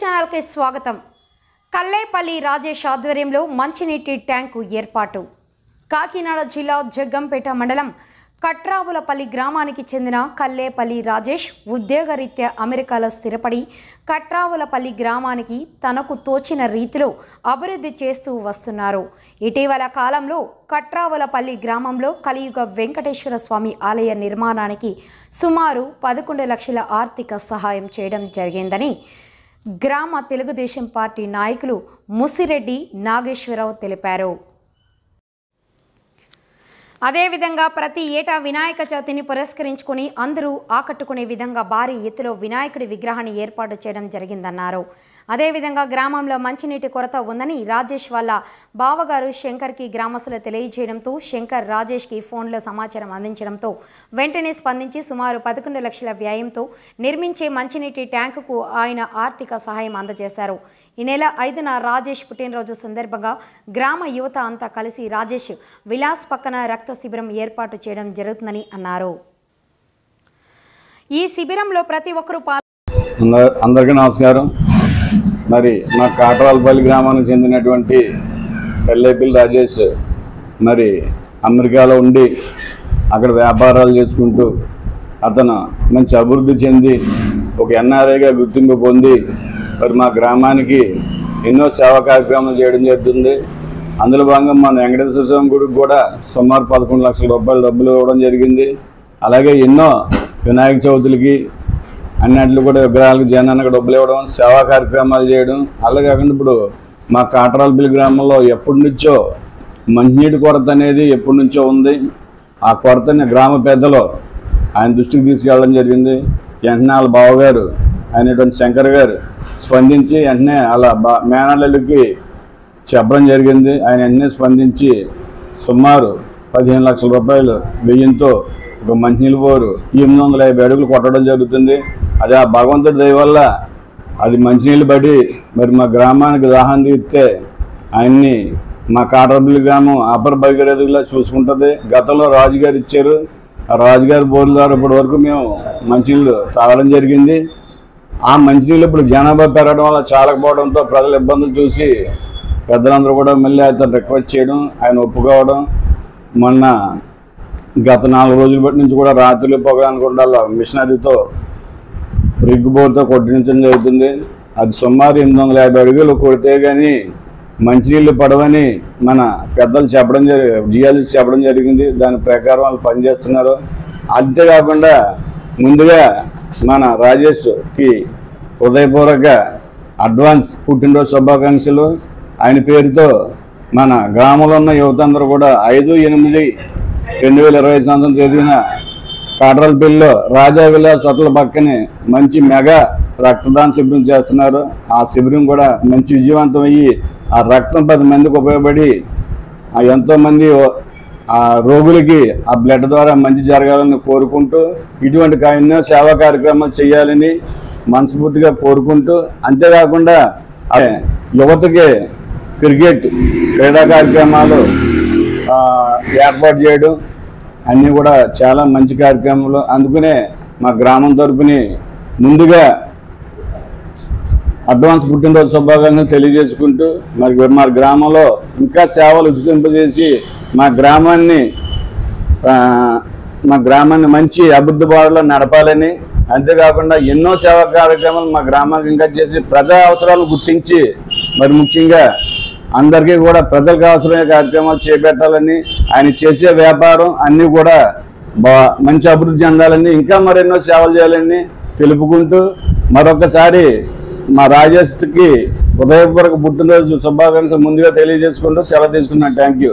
ఛానల్కి స్వాగతం. కల్లేపల్లి రాజేష్ ఆధ్వర్యంలో మంచినీటి ట్యాంకు ఏర్పాటు. కాకినాడ జిల్లా జగ్గంపేట మండలం కట్రావులపల్లి గ్రామానికి చెందిన కల్లేపల్లి రాజేష్ ఉద్యోగరీత్యా అమెరికాలో స్థిరపడి కట్రావులపల్లి గ్రామానికి తనకు తోచిన రీతిలో అభివృద్ధి చేస్తూ వస్తున్నారు. ఇటీవల కాలంలో కట్రావులపల్లి గ్రామంలో కలియుగ వెంకటేశ్వర స్వామి ఆలయ నిర్మాణానికి సుమారు 11 లక్షల ఆర్థిక సహాయం చేయడం జరిగిందని గ్రామ తెలుగుదేశం పార్టీ నాయకులు ముసిరెడ్డి నాగేశ్వరరావు తెలిపారు. అదేవిధంగా ప్రతి ఏటా వినాయక చవితిని పురస్కరించుకుని అందరూ ఆకట్టుకునే విధంగా భారీ ఎత్తులో వినాయకుడి విగ్రహాన్ని ఏర్పాటు చేయడం జరిగిందన్నారు. అదేవిధంగా గ్రామంలో మంచినీటి కొరత ఉందని రాజేష్ వాళ్ళ బావగారు శంకర్కి గ్రామస్తులు తెలియజేయడంతో శంకర్ రాజేష్కి ఫోన్లో సమాచారం అందించడంతో వెంటనే స్పందించి సుమారు 11 లక్షల వ్యయంతో నిర్మించే మంచినీటి ట్యాంకుకు ఆయన ఆర్థిక సహాయం అందజేశారు. ఈ నెల 5న రాజేష్ పుట్టినరోజు సందర్భంగా గ్రామ యువత అంతా కలిసి రాజేష్ విలాస్ పక్కన రక్త శిబిరం ఏర్పాటు చేయడం జరుగుతుందని అన్నారు. ఈ శిబిరంలో ప్రతి ఒక్కరూ అందరికీ నమస్కారం. మరి మా కాట్రావులపల్లి గ్రామానికి చెందినటువంటి కల్లేపల్లి రాజేష్ మరి అమెరికాలో ఉండి అక్కడ వ్యాపారాలు చేసుకుంటూ అతను మంచి అభివృద్ధి చెంది ఒక ఎన్ఆర్ఐగా గుర్తింపు పొంది మరి మా గ్రామానికి ఎన్నో సేవా కార్యక్రమాలు చేయడం జరుగుతుంది. అందులో భాగంగా మన వెంకటేశ్వర స్వామి గుడికి కూడా సుమారు 11 లక్షల రూపాయల డబ్బులు ఇవ్వడం జరిగింది. అలాగే ఎన్నో వినాయక చవితులకి అన్నింటిలో కూడా విగ్రహాలకు జనానికి డబ్బులు ఇవ్వడం, సేవా కార్యక్రమాలు చేయడం. అలాగే కాకుండా ఇప్పుడు మా కాట్రావులపల్లి గ్రామంలో ఎప్పటి నుంచో మంచినీటి కొరత అనేది ఎప్పటి నుంచో ఉంది. ఆ కొరతని గ్రామ పెద్దలు ఆయన దృష్టికి తీసుకెళ్ళడం జరిగింది. వెంటనే వాళ్ళ బావగారు అయినటువంటి శంకర్ గారు స్పందించి వెంటనే అలా మేనల్లుకి చెప్పడం జరిగింది. ఆయన వెంటనే స్పందించి సుమారు 15 లక్షల రూపాయలు వ్యయంతో ఒక మంచినీళ్ళ బోరు 850 అడుగులు కొట్టడం జరుగుతుంది. అది ఆ భగవంతుడి దయ వల్ల అది మంచినీళ్ళు పడి మరి మా గ్రామానికి దాహం తీస్తే ఆయన్ని మా కాట్రావులపల్లి గ్రామం అపర భగీరథులా చూసుకుంటుంది. గతంలో రాజుగారు ఇచ్చారు. ఆ రాజుగారి బోర్ల ద్వారా ఇప్పటి వరకు మేము మంచినీళ్ళు తాగడం జరిగింది. ఆ మంచినీళ్ళు ఇప్పుడు జనాభా పెరగడం వల్ల చాలకపోవడంతో ప్రజల ఇబ్బందులు చూసి పెద్దలందరూ కూడా మళ్ళీ అతను రిక్వెస్ట్ చేయడం, ఆయన ఒప్పుకోవడం. మొన్న గత 4 రోజుల బట్టి నుంచి కూడా రాత్రులు పొగడానికి మిషనరీతో రిగ్ బోర్తో కొట్టించడం జరుగుతుంది. అది సుమారు 850 అడుగులు కొడితే కానీ మంచినీళ్ళు పడవని మన పెద్దలు చెప్పడం జియాలజీ చెప్పడం జరిగింది. దాని ప్రకారం వాళ్ళు పనిచేస్తున్నారు. అంతేకాకుండా ముందుగా మన రాజేష్కి హృదయపూర్వక అడ్వాన్స్ పుట్టినరోజు శుభాకాంక్షలు. ఆయన పేరుతో మన గ్రామంలో ఉన్న యువత అందరూ కూడా 5/8/2020 సంవత్సరం తేదీన కాట్రావులపల్లిలో రాజా విలాస్ హోటల్ పక్కనే మంచి మెగా రక్తదాన శిబిరం చేస్తున్నారు. ఆ శిబిరం కూడా మంచి విజయవంతం అయ్యి ఆ రక్తం 10 మందికి ఉపయోగపడి ఎంతోమంది ఆ రోగులకి ఆ బ్లడ్ ద్వారా మంచి జరగాలని కోరుకుంటూ ఇటువంటి ఎన్నో సేవా కార్యక్రమాలు చేయాలని మనస్ఫూర్తిగా కోరుకుంటూ, అంతేకాకుండా యువతకి క్రికెట్ క్రీడా కార్యక్రమాలు ఏర్పాటు చేయడం అన్నీ కూడా చాలా మంచి కార్యక్రమాలు. అందుకనే మా గ్రామం తరపుని ముందుగా అడ్వాన్స్ పుట్టినరోజు శుభాకాంక్షలు తెలియజేసుకుంటూ మరి మా గ్రామంలో ఇంకా సేవలు విస్తరింపజేసి మా గ్రామాన్ని మంచి అభివృద్ధి బాటలో నడపాలని, అంతేకాకుండా ఎన్నో సేవా కార్యక్రమాలు మా గ్రామానికి ఇంకా చేసి ప్రజా అవసరాలను గుర్తించి మరి ముఖ్యంగా అందరికీ కూడా ప్రజలకు అవసరమైన కార్యక్రమాలు చేపట్టాలని, ఆయన చేసే వ్యాపారం అన్నీ కూడా మంచి అభివృద్ధి చెందాలని, ఇంకా మరెన్నో సేవలు చేయాలని తెలుపుకుంటూ మరొకసారి మా రాజేష్కి హృదయపూర్వక పుట్టినరోజు శుభాకాంక్షలు ముందుగా తెలియజేసుకుంటూ సెలవు తీసుకున్నాను. Thank you.